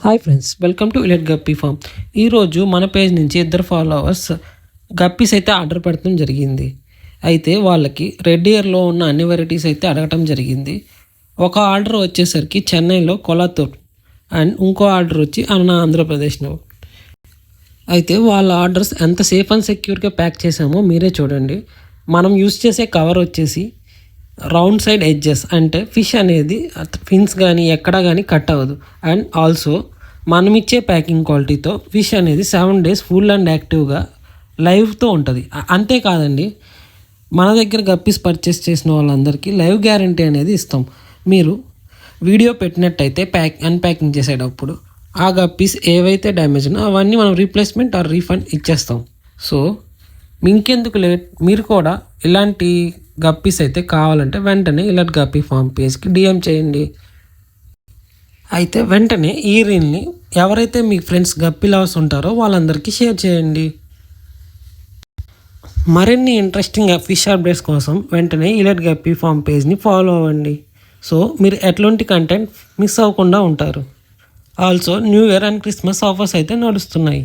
Hi friends, welcome to elite guppy farm. ఈరోజు మన page నుంచి ఇద్దరు ఫాలోవర్స్ గప్పీస్ అయితే ఆర్డర్ పెట్టడం జరిగింది. అయితే వాళ్ళకి రెడ్ ఇయర్లో ఉన్న అన్ని వెరైటీస్ అయితే అడగటం జరిగింది. ఒక ఆర్డర్ వచ్చేసరికి చెన్నైలో కొలాతూర్ అండ్ ఇంకో ఆర్డర్ వచ్చి ఆంధ్రప్రదేశ్లో. అయితే వాళ్ళ ఆర్డర్స్ ఎంత సేఫ్ అండ్ సెక్యూర్గా ప్యాక్ చేసామో మీరే చూడండి. మనం యూస్ చేసే కవర్ వచ్చేసి రౌండ్ సైడ్ ఎడ్జెస్, అంటే ఫిష్ అనేది ఫిన్స్ కానీ ఎక్కడ కానీ కట్ అవ్వదు. అండ్ ఆల్సో మనం ఇచ్చే ప్యాకింగ్ క్వాలిటీతో ఫిష్ అనేది 7 days ఫుల్ అండ్ యాక్టివ్గా లైవ్తో ఉంటుంది. అంతేకాదండి, మన దగ్గర గప్పీస్ పర్చేస్ చేసిన వాళ్ళందరికీ లైవ్ గ్యారంటీ అనేది ఇస్తాం. మీరు వీడియో పెట్టినట్టయితే అన్ప్యాకింగ్ చేసేటప్పుడు ఆ గప్పీస్ ఏవైతే డ్యామేజ్ ఉన్నా అవన్నీ మనం రీప్లేస్మెంట్ ఆర్ రీఫండ్ ఇచ్చేస్తాం. సో ఇంకెందుకు లేట్, మీరు కూడా ఇలాంటి గప్పీస్ అయితే కావాలంటే వెంటనే ఇలాంటి గప్పీ ఫామ్ పేజ్కి డిఎం చేయండి. అయితే వెంటనే ఈ రీల్ని ఎవరైతే మీ ఫ్రెండ్స్ గప్పీ లవర్స్ ఉంటారో వాళ్ళందరికీ షేర్ చేయండి. మరిన్ని ఇంట్రెస్టింగ్ ఫిష్ అప్డేట్స్ కోసం వెంటనే ఇలెట్ గప్పీ ఫామ్ పేజ్ని ఫాలో అవ్వండి. సో మీరు ఎట్లాంటి కంటెంట్ మిస్ అవ్వకుండా ఉంటారు. Also new year and Christmas offers అయితే నడుస్తున్నాయి.